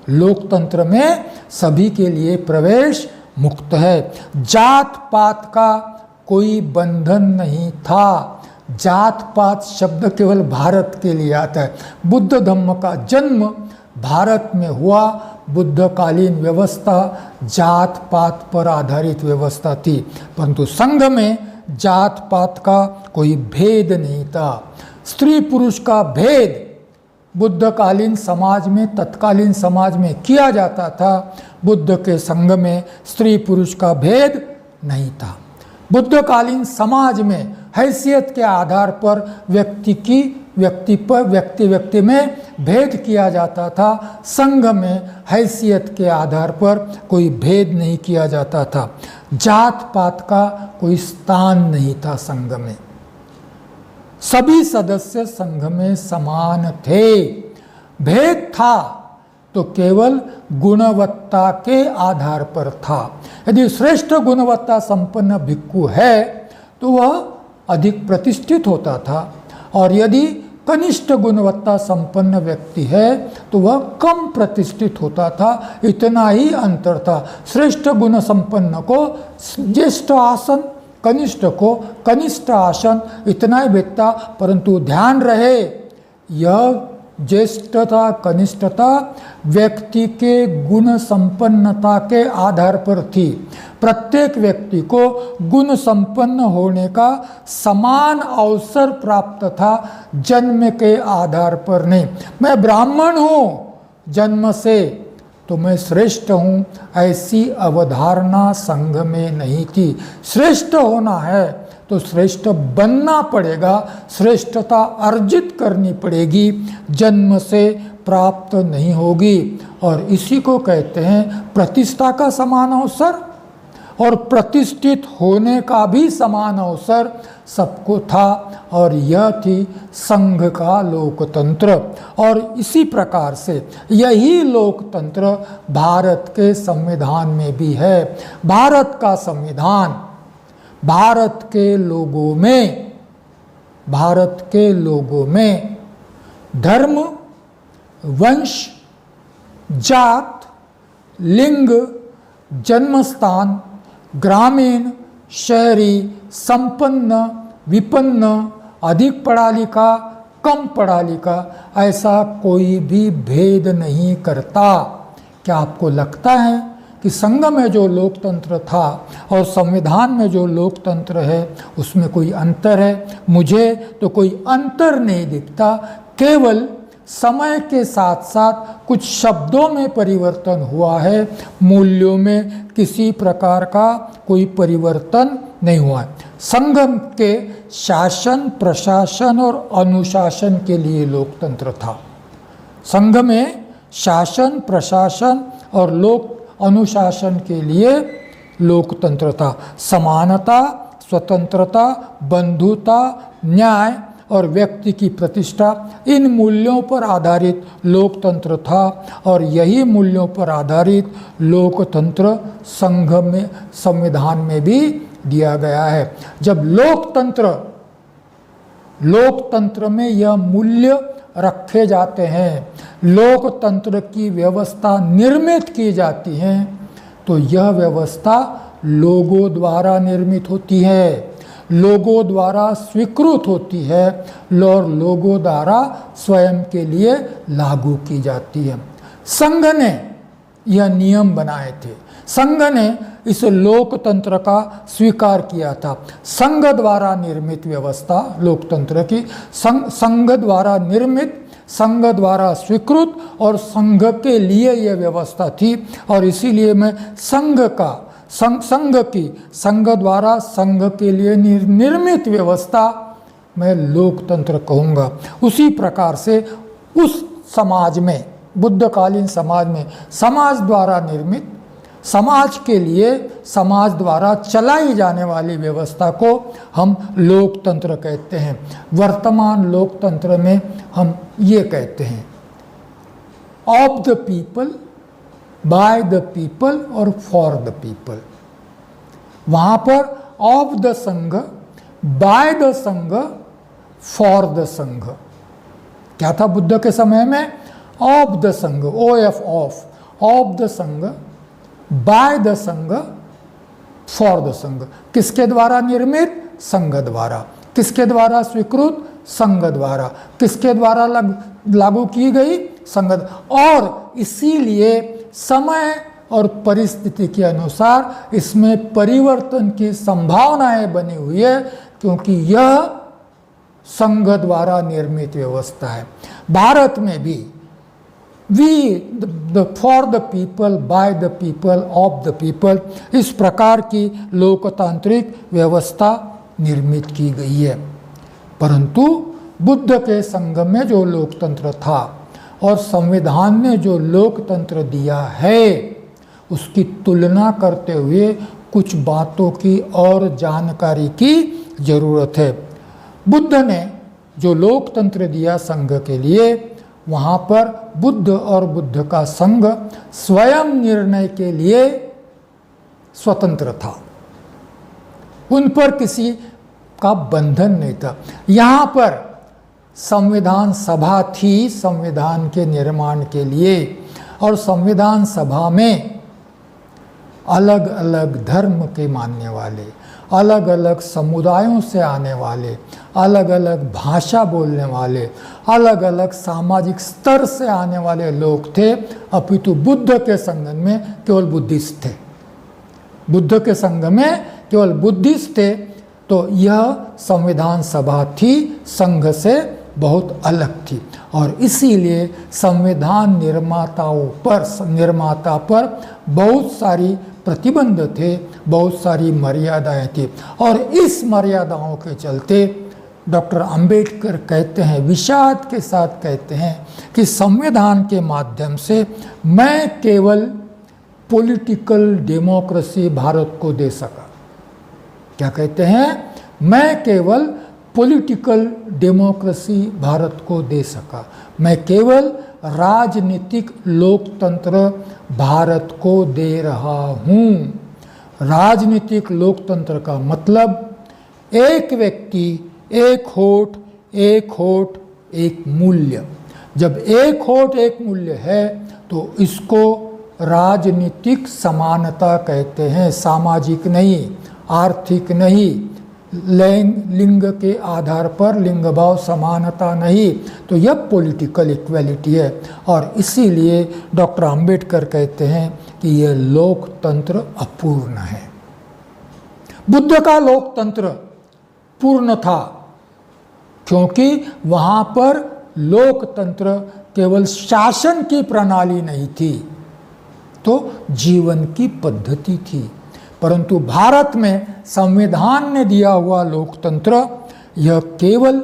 लोकतंत्र में सभी के लिए प्रवेश मुक्त है। जात पात का कोई बंधन नहीं था। जात पात शब्द केवल भारत के लिए आता है। बुद्ध धम्म का जन्म भारत में हुआ। बुद्धकालीन व्यवस्था जात पात पर आधारित व्यवस्था थी, परंतु संघ में जात पात का कोई भेद नहीं था। स्त्री पुरुष का भेद बुद्धकालीन समाज में, तत्कालीन समाज में किया जाता था। बुद्ध के संघ में स्त्री पुरुष का भेद नहीं था। बुद्धकालीन समाज में हैसियत के आधार पर व्यक्ति में भेद किया जाता था। संघ में हैसियत के आधार पर कोई भेद नहीं किया जाता था। जात पात का कोई स्थान नहीं था संघ में। सभी सदस्य संघ में समान थे। भेद था तो केवल गुणवत्ता के आधार पर था। यदि श्रेष्ठ गुणवत्ता संपन्न भिक्खु है तो वह अधिक प्रतिष्ठित होता था, और यदि कनिष्ठ गुणवत्ता संपन्न व्यक्ति है तो वह कम प्रतिष्ठित होता था। इतना ही अंतर था। श्रेष्ठ गुण संपन्न को ज्येष्ठ आसन, कनिष्ठ को कनिष्ठ आसन, इतना ही भेद था। परंतु ध्यान रहे, यह ज्येष्ठता कनिष्ठता व्यक्ति के गुण संपन्नता के आधार पर थी। प्रत्येक व्यक्ति को गुण संपन्न होने का समान अवसर प्राप्त था, जन्म के आधार पर नहीं। मैं ब्राह्मण हूँ जन्म से तो मैं श्रेष्ठ हूँ, ऐसी अवधारणा संघ में नहीं थी। श्रेष्ठ होना है तो श्रेष्ठ बनना पड़ेगा, श्रेष्ठता अर्जित करनी पड़ेगी, जन्म से प्राप्त नहीं होगी। और इसी को कहते हैं प्रतिष्ठा का समान अवसर, और प्रतिष्ठित होने का भी समान अवसर सबको था। और यह थी संघ का लोकतंत्र। और इसी प्रकार से यही लोकतंत्र भारत के संविधान में भी है। भारत का संविधान भारत के लोगों में धर्म, वंश, जात, लिंग, जन्मस्थान, ग्रामीण, शहरी, संपन्न, विपन्न, अधिक पढ़ा लिखा, कम पढ़ा लिखा, ऐसा कोई भी भेद नहीं करता। क्या आपको लगता है कि संघ में जो लोकतंत्र था और संविधान में जो लोकतंत्र है उसमें कोई अंतर है? मुझे तो कोई अंतर नहीं दिखता। केवल समय के साथ साथ कुछ शब्दों में परिवर्तन हुआ है, मूल्यों में किसी प्रकार का कोई परिवर्तन नहीं हुआ है। संघ के शासन, प्रशासन और अनुशासन के लिए लोकतंत्र था। संघ में शासन, प्रशासन और अनुशासन के लिए लोकतंत्र था। समानता, स्वतंत्रता, बंधुता, न्याय और व्यक्ति की प्रतिष्ठा, इन मूल्यों पर आधारित लोकतंत्र था। और यही मूल्यों पर आधारित लोकतंत्र संघ में, संविधान में भी दिया गया है। जब लोकतंत्र में यह मूल्य रखे जाते हैं, लोकतंत्र की व्यवस्था निर्मित की जाती है, तो यह व्यवस्था लोगों द्वारा निर्मित होती है, लोगों द्वारा स्वीकृत होती है और लोगों द्वारा स्वयं के लिए लागू की जाती है। संघ ने यह नियम बनाए थे, संघ ने इस लोकतंत्र का स्वीकार किया था। संघ द्वारा निर्मित व्यवस्था लोकतंत्र की, संघ द्वारा निर्मित, संघ द्वारा स्वीकृत और संघ के लिए यह व्यवस्था थी। और इसीलिए मैं संघ द्वारा संघ के लिए निर्मित व्यवस्था मैं लोकतंत्र कहूँगा। उसी प्रकार से उस समाज में, बुद्धकालीन समाज में, समाज द्वारा निर्मित, समाज के लिए समाज द्वारा चलाई जाने वाली व्यवस्था को हम लोकतंत्र कहते हैं। वर्तमान लोकतंत्र में हम ये कहते हैं of the people, by the people और फॉर द पीपल। वहाँ पर ऑफ द संघ, बाय द संघ, फॉर द संघ। क्या था बुद्ध के समय में? ऑफ द संघ, OF ऑफ, ऑफ द संघ, बाय द संघ, फॉर द संघ। किसके द्वारा निर्मित? संघ द्वारा। किसके द्वारा स्वीकृत? संघ द्वारा। किसके द्वारा लागू की गई? संघ। और इसीलिए समय और परिस्थिति के अनुसार इसमें परिवर्तन की संभावनाएं बनी हुई है, क्योंकि यह संघ द्वारा निर्मित व्यवस्था है। भारत में भी for the people, by the people, of the people, इस प्रकार की लोकतांत्रिक व्यवस्था निर्मित की गई है। परंतु बुद्ध के संघ में जो लोकतंत्र था और संविधान ने जो लोकतंत्र दिया है, उसकी तुलना करते हुए कुछ बातों की और जानकारी की जरूरत है। बुद्ध ने जो लोकतंत्र दिया संघ के लिए, वहाँ पर बुद्ध और बुद्ध का संघ स्वयं निर्णय के लिए स्वतंत्र था। उन पर किसी का बंधन नहीं था। यहाँ पर संविधान सभा थी संविधान के निर्माण के लिए, और संविधान सभा में अलग अलग धर्म के मानने वाले, अलग अलग समुदायों से आने वाले, अलग अलग भाषा बोलने वाले, अलग अलग सामाजिक स्तर से आने वाले लोग थे। अपितु बुद्ध के संघ में केवल बुद्धिस्ट थे। बुद्ध के संघ में केवल बुद्धिस्ट थे। तो यह संविधान सभा थी, संघ से बहुत अलग थी। और इसीलिए संविधान निर्माता पर बहुत सारी प्रतिबंध थे, बहुत सारी मर्यादाएं थी। और इस मर्यादाओं के चलते डॉक्टर अंबेडकर कहते हैं, विषाद के साथ कहते हैं कि संविधान के माध्यम से मैं केवल पॉलिटिकल डेमोक्रेसी भारत को दे सका। क्या कहते हैं? मैं केवल पॉलिटिकल डेमोक्रेसी भारत को दे सका, मैं केवल राजनीतिक लोकतंत्र भारत को दे रहा हूँ। राजनीतिक लोकतंत्र का मतलब एक व्यक्ति, एक होठ, एक होठ, एक मूल्य। जब एक होठ एक मूल्य है तो इसको राजनीतिक समानता कहते हैं, सामाजिक नहीं, आर्थिक नहीं, लिंग के आधार पर लिंग भाव समानता नहीं। तो यह पॉलिटिकल इक्वलिटी है। और इसीलिए डॉक्टर अंबेडकर कहते हैं कि यह लोकतंत्र अपूर्ण है। बुद्ध का लोकतंत्र पूर्ण था, क्योंकि वहाँ पर लोकतंत्र केवल शासन की प्रणाली नहीं थी, तो जीवन की पद्धति थी। परंतु भारत में संविधान ने दिया हुआ लोकतंत्र यह केवल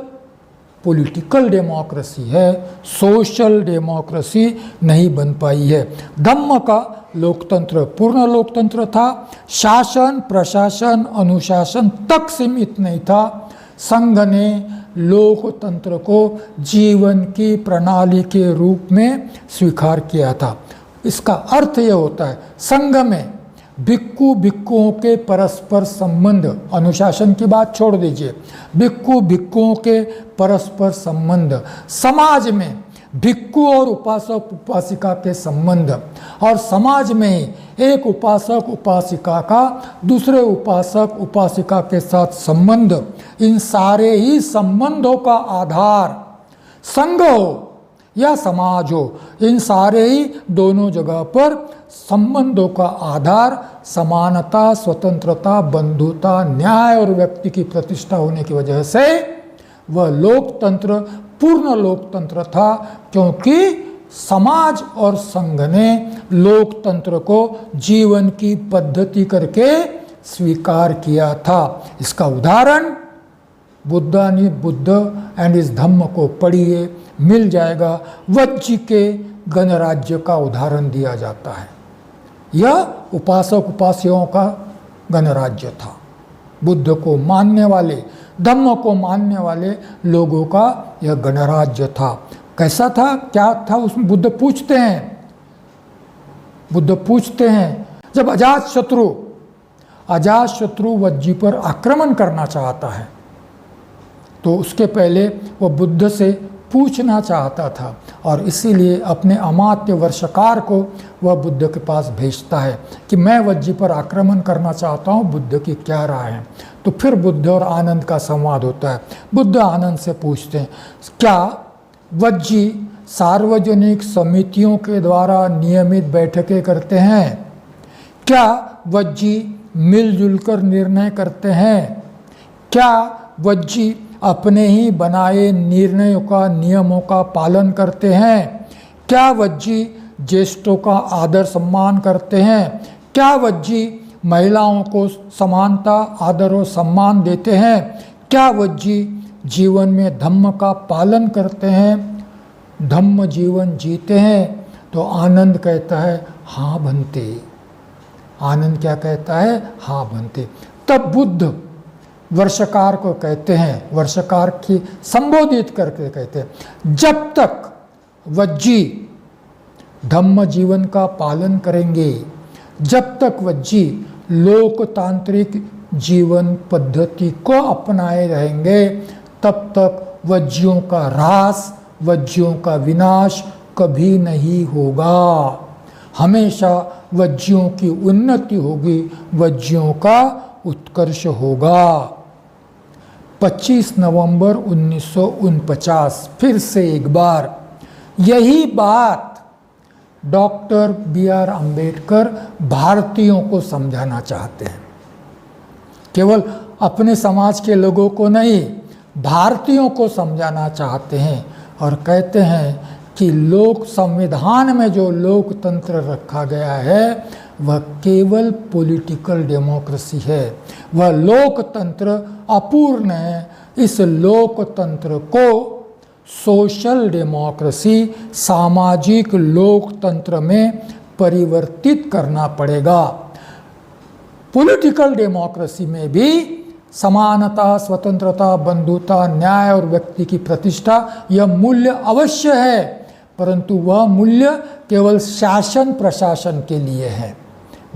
पॉलिटिकल डेमोक्रेसी है, सोशल डेमोक्रेसी नहीं बन पाई है। धम्म का लोकतंत्र पूर्ण लोकतंत्र था, शासन, प्रशासन, अनुशासन तक सीमित नहीं था। संघ ने लोकतंत्र को जीवन की प्रणाली के रूप में स्वीकार किया था। इसका अर्थ यह होता है, संघ में भिक्खु भिक्खुओं के परस्पर संबंध, अनुशासन की बात छोड़ दीजिए, भिक्खु भिक्खुओं के परस्पर संबंध, समाज में भिक्खु और उपासक उपासिका के संबंध, और समाज में एक उपासक उपासिका का दूसरे उपासक उपासिका के साथ संबंध, इन सारे ही संबंधों का आधार संघ हो या समाज हो, इन सारे ही दोनों जगह पर संबंधों का आधार समानता, स्वतंत्रता, बंधुता, न्याय और व्यक्ति की प्रतिष्ठा होने की वजह से वह लोकतंत्र पूर्ण लोकतंत्र था, क्योंकि समाज और संघ ने लोकतंत्र को जीवन की पद्धति करके स्वीकार किया था। इसका उदाहरण बुद्ध एंड इस धम्म को पढ़िए, मिल जाएगा। वज्जी के गणराज्य का उदाहरण दिया जाता है। यह उपासक उपास्यों का गणराज्य था। बुद्ध को मानने वाले, धम्म को मानने वाले लोगों का यह गणराज्य था। कैसा था, क्या था उसमें? बुद्ध पूछते हैं जब अजातशत्रु वज्जी पर आक्रमण करना चाहता है, तो उसके पहले वह बुद्ध से पूछना चाहता था और इसीलिए अपने अमात्य वर्षकार को वह बुद्ध के पास भेजता है कि मैं वज्जी पर आक्रमण करना चाहता हूँ, बुद्ध की क्या राय है। तो फिर बुद्ध और आनंद का संवाद होता है। बुद्ध आनंद से पूछते हैं, क्या वज्जी सार्वजनिक समितियों के द्वारा नियमित बैठकें करते हैं? क्या वज्जी मिलजुल कर निर्णय करते हैं? क्या वज्जी अपने ही बनाए निर्णयों का, नियमों का पालन करते हैं? क्या वज्जी ज्येष्ठों का आदर सम्मान करते हैं? क्या वज्जी महिलाओं को समानता, आदर और सम्मान देते हैं? क्या वज्जी जीवन में धम्म का पालन करते हैं, धम्म जीवन जीते हैं? तो आनंद कहता है हाँ बनते। आनंद क्या कहता है? हाँ बनते। तब बुद्ध वर्षकार को कहते हैं, वर्षकार की संबोधित करके कहते हैं, जब तक वज्जी धम्म जीवन का पालन करेंगे, जब तक वज्जी लोकतांत्रिक जीवन पद्धति को अपनाए रहेंगे, तब तक वज्जियों का ह्रास, वज्जियों का विनाश कभी नहीं होगा। हमेशा वज्जियों की उन्नति होगी, वज्जियों का उत्कर्ष होगा। 25 नवंबर 1949 फिर से एक बार यही बात डॉक्टर B.R. अम्बेडकर भारतीयों को समझाना चाहते हैं। केवल अपने समाज के लोगों को नहीं, भारतीयों को समझाना चाहते हैं और कहते हैं कि लोक संविधान में जो लोकतंत्र रखा गया है वह केवल पॉलिटिकल डेमोक्रेसी है। वह लोकतंत्र अपूर्ण है। इस लोकतंत्र को सोशल डेमोक्रेसी, सामाजिक लोकतंत्र में परिवर्तित करना पड़ेगा। पॉलिटिकल डेमोक्रेसी में भी समानता, स्वतंत्रता, बंधुता, न्याय और व्यक्ति की प्रतिष्ठा यह मूल्य अवश्य है, परंतु वह मूल्य केवल शासन प्रशासन के लिए है।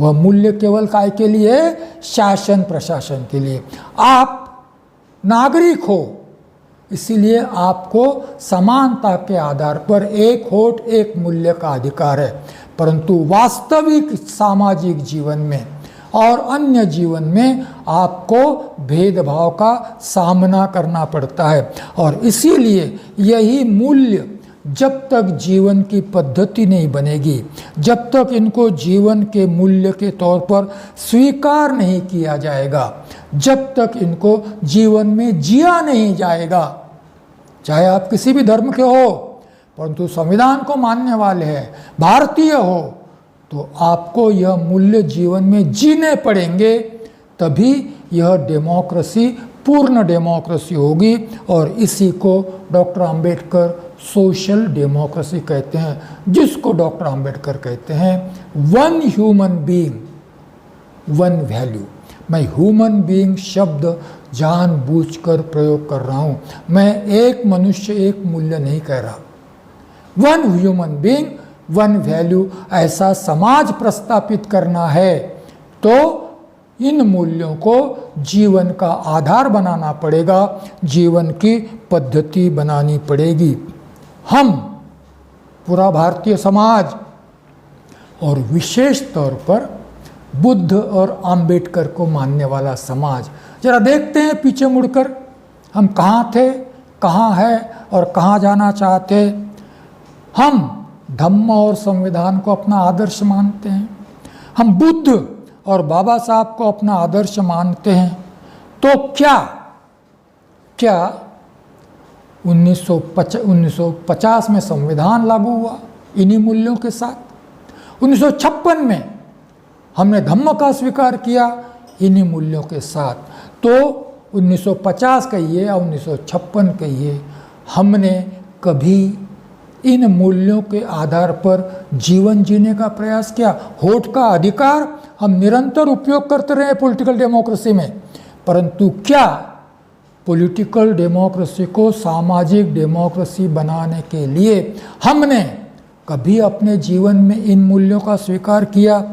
वह मूल्य केवल काय के लिए है? शासन प्रशासन के लिए। आप नागरिक हो, इसीलिए आपको समानता के आधार पर एक वोट एक मूल्य का अधिकार है, परंतु वास्तविक सामाजिक जीवन में और अन्य जीवन में आपको भेदभाव का सामना करना पड़ता है। और इसीलिए यही मूल्य जब तक जीवन की पद्धति नहीं बनेगी, जब तक इनको जीवन के मूल्य के तौर पर स्वीकार नहीं किया जाएगा, जब तक इनको जीवन में जिया नहीं जाएगा, चाहे आप किसी भी धर्म के हो, परंतु संविधान को मानने वाले हैं, भारतीय हो, तो आपको यह मूल्य जीवन में जीने पड़ेंगे, तभी यह डेमोक्रेसी पूर्ण डेमोक्रेसी होगी। और इसी को डॉक्टर अंबेडकर सोशल डेमोक्रेसी कहते हैं, जिसको डॉक्टर अंबेडकर कहते हैं one human being one value. मैं ह्यूमन बीइंग शब्द जानबूझकर प्रयोग कर रहा हूँ। मैं एक मनुष्य एक मूल्य नहीं कह रहा। One human being one value ऐसा समाज प्रस्तापित करना है तो इन मूल्यों को जीवन का आधार बनाना पड़ेगा, जीवन की पद्धति बनानी पड़ेगी। हम पूरा भारतीय समाज और विशेष तौर पर बुद्ध और अंबेडकर को मानने वाला समाज, जरा देखते हैं पीछे मुड़कर हम कहाँ थे, कहाँ है और कहाँ जाना चाहते। हम धम्म और संविधान को अपना आदर्श मानते हैं, हम बुद्ध और बाबा साहब को अपना आदर्श मानते हैं। तो क्या 1950 में संविधान लागू हुआ इन्हीं मूल्यों के साथ। 1956 में हमने धम्म का स्वीकार किया इन्हीं मूल्यों के साथ। तो 1950 कहिए या 1956 कहिए, हमने कभी इन मूल्यों के आधार पर जीवन जीने का प्रयास किया। वोट का अधिकार हम निरंतर उपयोग करते रहे पॉलिटिकल डेमोक्रेसी में, परंतु क्या पॉलिटिकल डेमोक्रेसी को सामाजिक डेमोक्रेसी बनाने के लिए हमने कभी अपने जीवन में इन मूल्यों का स्वीकार किया?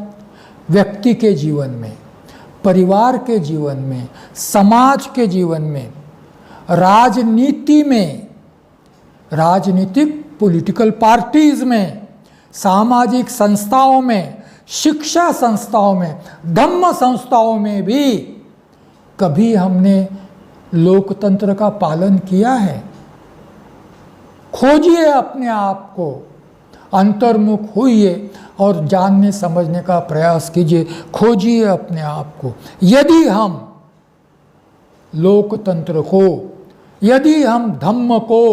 व्यक्ति के जीवन में, परिवार के जीवन में, समाज के जीवन में, राजनीति में, राजनीतिक पॉलिटिकल पार्टीज में, सामाजिक संस्थाओं में, शिक्षा संस्थाओं में, धम्म संस्थाओं में भी कभी हमने लोकतंत्र का पालन किया है? खोजिए अपने आप को, अंतर्मुख होइए और जानने समझने का प्रयास कीजिए। खोजिए अपने आप को। यदि हम लोकतंत्र को, यदि हम धम्म को,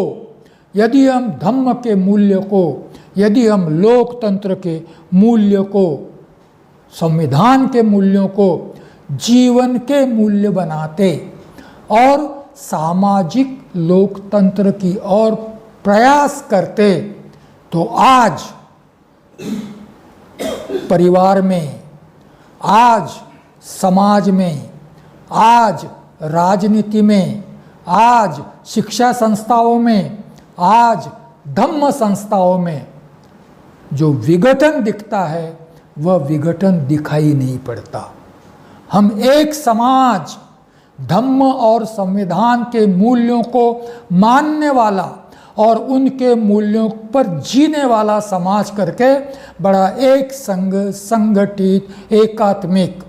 यदि हम धम्म के मूल्य को, यदि हम लोकतंत्र के मूल्य को, संविधान के मूल्यों को जीवन के मूल्य बनाते और सामाजिक लोकतंत्र की ओर प्रयास करते, तो आज परिवार में, आज समाज में, आज राजनीति में, आज शिक्षा संस्थाओं में, आज धम्म संस्थाओं में जो विघटन दिखता है वह विघटन दिखाई नहीं पड़ता। हम एक समाज, धम्म और संविधान के मूल्यों को मानने वाला और उनके मूल्यों पर जीने वाला समाज करके बड़ा एक संघ, संगठित, एकात्मिक,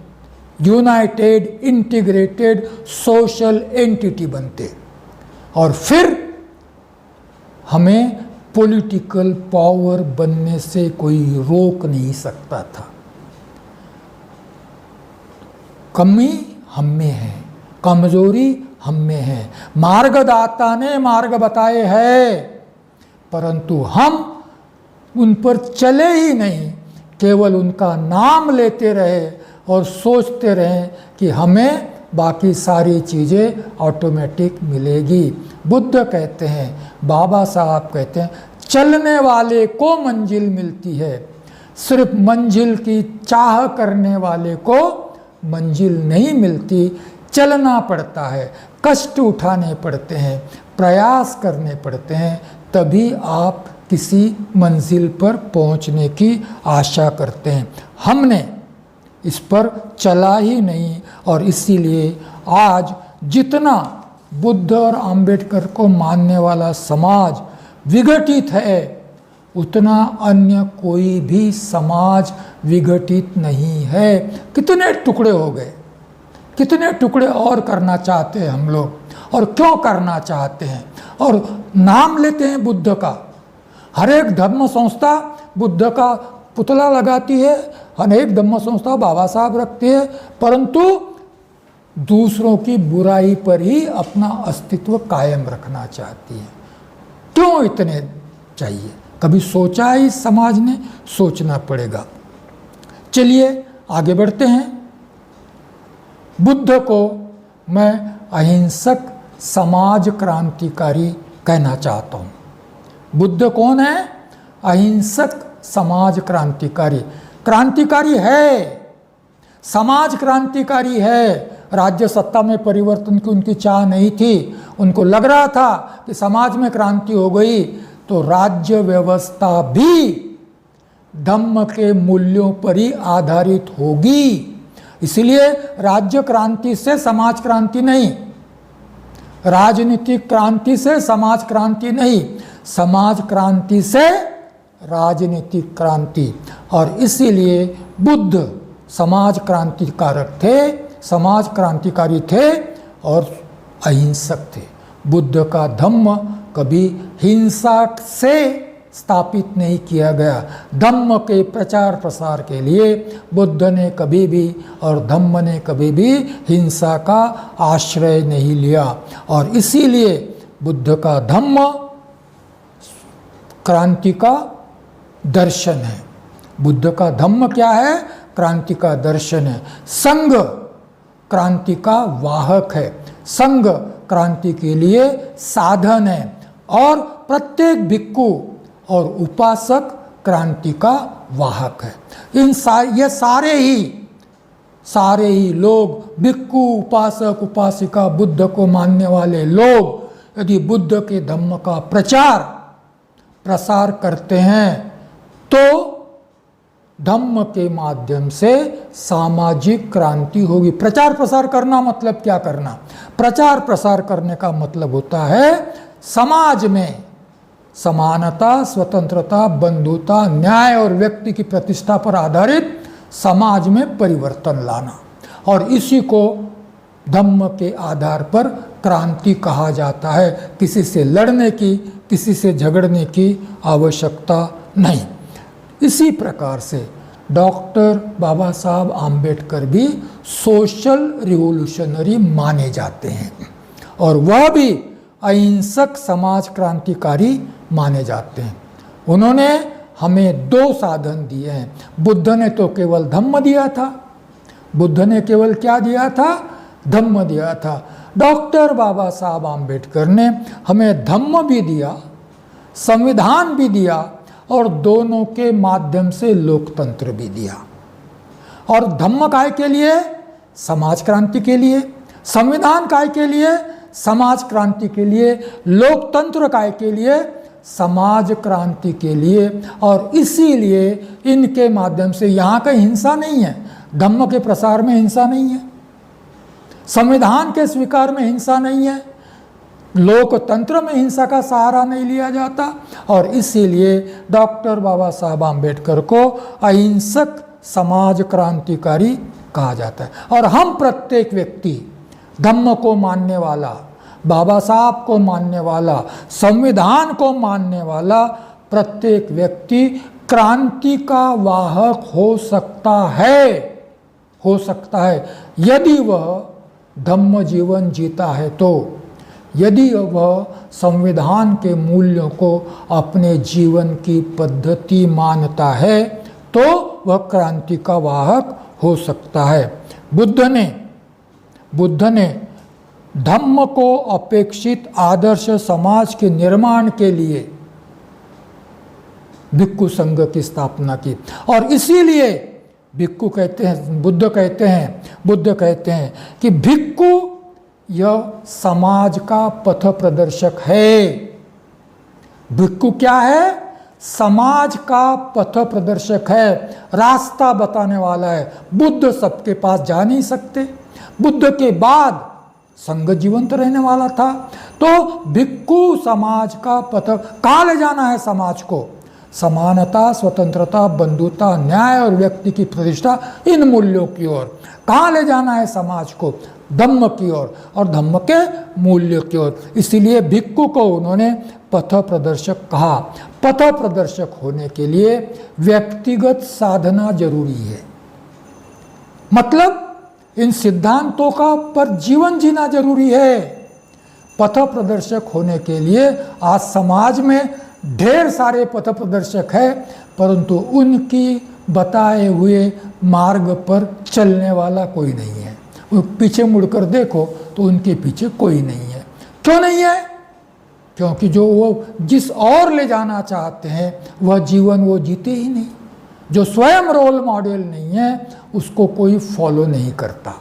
यूनाइटेड, इंटीग्रेटेड सोशल एंटिटी बनते और फिर हमें पॉलिटिकल पावर बनने से कोई रोक नहीं सकता था। कमी हम में है, कमजोरी हम में है। मार्गदाता ने मार्ग बताए हैं, परंतु हम उन पर चले ही नहीं, केवल उनका नाम लेते रहे और सोचते रहे कि हमें बाकी सारी चीज़ें ऑटोमेटिक मिलेगी। बुद्ध कहते हैं, बाबा साहब कहते हैं, चलने वाले को मंजिल मिलती है, सिर्फ मंजिल की चाह करने वाले को मंजिल नहीं मिलती। चलना पड़ता है, कष्ट उठाने पड़ते हैं, प्रयास करने पड़ते हैं, तभी आप किसी मंजिल पर पहुंचने की आशा करते हैं। हमने इस पर चला ही नहीं और इसीलिए आज जितना बुद्ध और आम्बेडकर को मानने वाला समाज विघटित है, उतना अन्य कोई भी समाज विघटित नहीं है। कितने टुकड़े हो गए, कितने टुकड़े और करना चाहते हैं हम लोग, और क्यों करना चाहते हैं? और नाम लेते हैं बुद्ध का। हर एक धर्म संस्था बुद्ध का पुतला लगाती है, अनेक धर्म संस्था बाबा साहब रखती है, परंतु दूसरों की बुराई पर ही अपना अस्तित्व कायम रखना चाहती है। क्यों इतने चाहिए? कभी सोचा है इस समाज ने? सोचना पड़ेगा। चलिए आगे बढ़ते हैं। बुद्ध को मैं अहिंसक समाज क्रांतिकारी कहना चाहता हूँ। बुद्ध कौन है? अहिंसक समाज क्रांतिकारी। क्रांतिकारी है, समाज क्रांतिकारी है। राज्य सत्ता में परिवर्तन की उनकी चाह नहीं थी। उनको लग रहा था कि समाज में क्रांति हो गई तो राज्य व्यवस्था भी धम्म के मूल्यों पर ही आधारित होगी। इसलिए राज्य क्रांति से समाज क्रांति नहीं, राजनीतिक क्रांति से समाज क्रांति नहीं, समाज क्रांति से राजनीतिक क्रांति। और इसीलिए बुद्ध समाज क्रांतिकारक थे, समाज क्रांतिकारी थे और अहिंसक थे। बुद्ध का धम्म कभी हिंसा से स्थापित नहीं किया गया। धम्म के प्रचार प्रसार के लिए बुद्ध ने कभी भी और धम्म ने कभी भी हिंसा का आश्रय नहीं लिया। और इसीलिए बुद्ध का धम्म क्रांति का दर्शन है। बुद्ध का धम्म क्या है? क्रांति का दर्शन है। संघ क्रांति का वाहक है, संघ क्रांति के लिए साधन है, और प्रत्येक भिक्खु और उपासक क्रांति का वाहक है। ये सारे ही लोग, भिक्खु, उपासक, उपासिका, बुद्ध को मानने वाले लोग यदि बुद्ध के धम्म का प्रचार प्रसार करते हैं तो धम्म के माध्यम से सामाजिक क्रांति होगी। प्रचार प्रसार करना मतलब क्या करना? प्रचार प्रसार करने का मतलब होता है समाज में समानता, स्वतंत्रता, बंधुता, न्याय और व्यक्ति की प्रतिष्ठा पर आधारित समाज में परिवर्तन लाना, और इसी को धम्म के आधार पर क्रांति कहा जाता है। किसी से लड़ने की, किसी से झगड़ने की आवश्यकता नहीं। इसी प्रकार से डॉक्टर बाबा साहब आम्बेडकर भी सोशल रिवोल्यूशनरी माने जाते हैं, और वह भी अहिंसक समाज क्रांतिकारी माने जाते हैं। उन्होंने हमें दो साधन दिए हैं। बुद्ध ने तो केवल धम्म दिया था। बुद्ध ने केवल क्या दिया था? धम्म दिया था। डॉक्टर बाबा साहब आम्बेडकर ने हमें धम्म भी दिया, संविधान भी दिया, और दोनों के माध्यम से लोकतंत्र भी दिया। और धम्म काय के लिए? समाज क्रांति के लिए। संविधान काय के लिए? समाज क्रांति के लिए। लोकतंत्र काय के लिए? समाज क्रांति के लिए। और इसीलिए इनके माध्यम से यहाँ कहीं हिंसा नहीं है। धम्म के प्रसार में हिंसा नहीं है, संविधान के स्वीकार में हिंसा नहीं है, लोकतंत्र में हिंसा का सहारा नहीं लिया जाता। और इसीलिए डॉक्टर बाबा साहब आम्बेडकर को अहिंसक समाज क्रांतिकारी कहा जाता है। और हम प्रत्येक व्यक्ति धम्म को मानने वाला, बाबा साहब को मानने वाला, संविधान को मानने वाला प्रत्येक व्यक्ति क्रांति का वाहक हो सकता है यदि वह धम्म जीवन जीता है तो, यदि वह संविधान के मूल्यों को अपने जीवन की पद्धति मानता है तो वह क्रांति का वाहक हो सकता है। बुद्ध ने धम्म को अपेक्षित आदर्श समाज के निर्माण के लिए भिक्खु संघ की स्थापना की। और इसीलिए भिक्खु कहते हैं, बुद्ध कहते हैं कि भिक्खु यह समाज का पथ प्रदर्शक है। भिक्खु क्या है? समाज का पथ प्रदर्शक है, रास्ता बताने वाला है। बुद्ध सबके पास जा नहीं सकते। बुद्ध के बाद संघ जीवंत रहने वाला था, तो भिक्खु समाज का पथ कहाँ ले जाना है समाज को? समानता, स्वतंत्रता, बंधुता, न्याय और व्यक्ति की प्रतिष्ठा, इन मूल्यों की ओर। कहाँ ले जाना है समाज को? धम्म की ओर, और धम्म के मूल्यों की ओर। इसीलिए भिक्खु को उन्होंने पथ प्रदर्शक कहा। पथ प्रदर्शक होने के लिए व्यक्तिगत साधना जरूरी है, मतलब इन सिद्धांतों का पर जीवन जीना जरूरी है। पथ प्रदर्शक होने के लिए आज समाज में ढेर सारे पथ प्रदर्शक है, परंतु उनकी बताए हुए मार्ग पर चलने वाला कोई नहीं है। वो पीछे मुड़कर देखो तो उनके पीछे कोई नहीं है। क्यों नहीं है? क्योंकि जो वो जिस ओर ले जाना चाहते हैं वह जीवन वो जीते ही नहीं। जो स्वयं रोल मॉडल नहीं है उसको कोई फॉलो नहीं करता।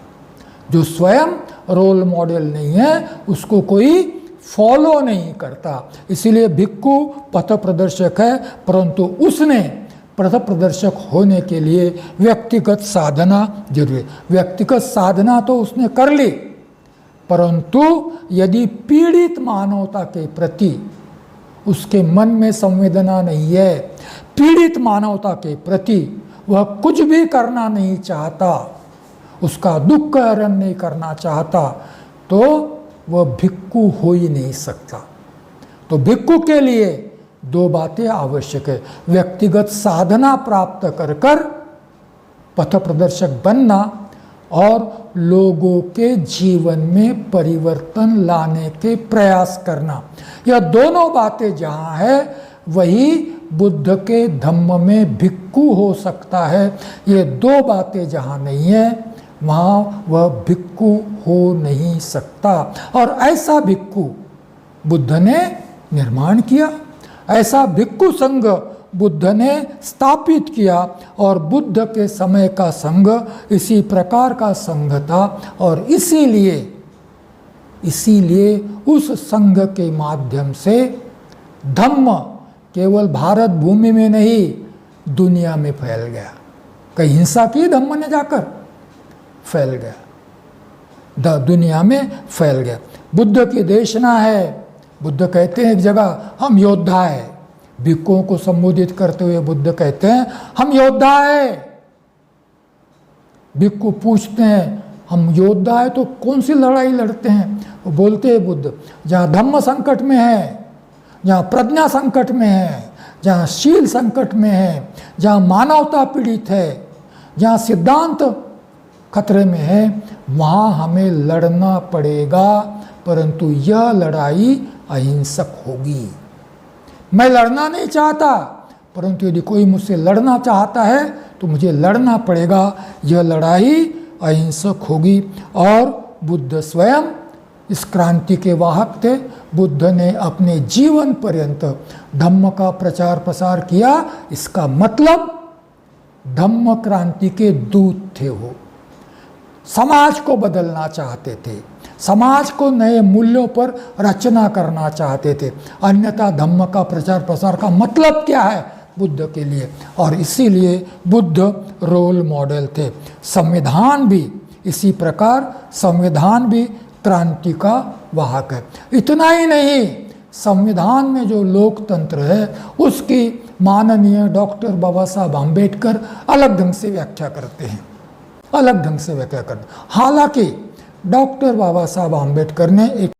जो स्वयं रोल मॉडल नहीं है उसको कोई फॉलो नहीं करता। इसीलिए भिक्खु पथ प्रदर्शक है, परंतु उसने पथ प्रदर्शक होने के लिए व्यक्तिगत साधना जरूरी है। व्यक्तिगत साधना तो उसने कर ली, परंतु यदि पीड़ित मानवता के प्रति उसके मन में संवेदना नहीं है, पीड़ित मानवता के प्रति वह कुछ भी करना नहीं चाहता, उसका दुख का हरण नहीं करना चाहता, तो वह भिक्खु हो ही नहीं सकता। तो भिक्खु के लिए दो बातें आवश्यक है। व्यक्तिगत साधना प्राप्त कर कर पथ प्रदर्शक बनना और लोगों के जीवन में परिवर्तन लाने के प्रयास करना। यह दोनों बातें जहाँ है वही बुद्ध के धम्म में भिक्खु हो सकता है। ये दो बातें जहाँ नहीं है वहाँ वह भिक्खु हो नहीं सकता। और ऐसा भिक्खु बुद्ध ने निर्माण किया, ऐसा भिक्खु संघ बुद्ध ने स्थापित किया, और बुद्ध के समय का संघ इसी प्रकार का संघ था। और इसीलिए उस संघ के माध्यम से धम्म केवल भारत भूमि में नहीं दुनिया में फैल गया। कहीं हिंसा की धम्म ने जाकर फैल गया, दुनिया में फैल गया। बुद्ध की देशना है बुद्ध कहते हैं एक जगह, हम योद्धा है। भिक्षुओं को संबोधित करते हुए बुद्ध कहते हैं, हम योद्धा है। भिक्षु पूछते हैं, हम योद्धा है तो कौन सी लड़ाई लड़ते हैं? वो बोलते हैं बुद्ध, जहाँ धम्म संकट में है, जहाँ प्रज्ञा संकट में है, जहाँ शील संकट में है, जहाँ मानवता पीड़ित है, जहाँ सिद्धांत खतरे में है, वहाँ हमें लड़ना पड़ेगा, परंतु यह लड़ाई अहिंसक होगी। मैं लड़ना नहीं चाहता, परंतु यदि कोई मुझसे लड़ना चाहता है तो मुझे लड़ना पड़ेगा, यह लड़ाई अहिंसक होगी। और बुद्ध स्वयं इस क्रांति के वाहक थे। बुद्ध ने अपने जीवन पर्यंत धम्म का प्रचार प्रसार किया। इसका मतलब धम्म क्रांति के दूत थे। वो समाज को बदलना चाहते थे, समाज को नए मूल्यों पर रचना करना चाहते थे। अन्यथा धम्म का प्रचार प्रसार का मतलब क्या है बुद्ध के लिए? और इसीलिए बुद्ध रोल मॉडल थे। संविधान भी इसी प्रकार, संविधान भी क्रांति का वाहक है। इतना ही नहीं, संविधान में जो लोकतंत्र है उसकी माननीय डॉक्टर बाबा साहब आम्बेडकर अलग ढंग से व्याख्या करते हैं, अलग ढंग से व्याख्या करते हैं। हालांकि डॉक्टर बाबा साहब आम्बेडकर ने एक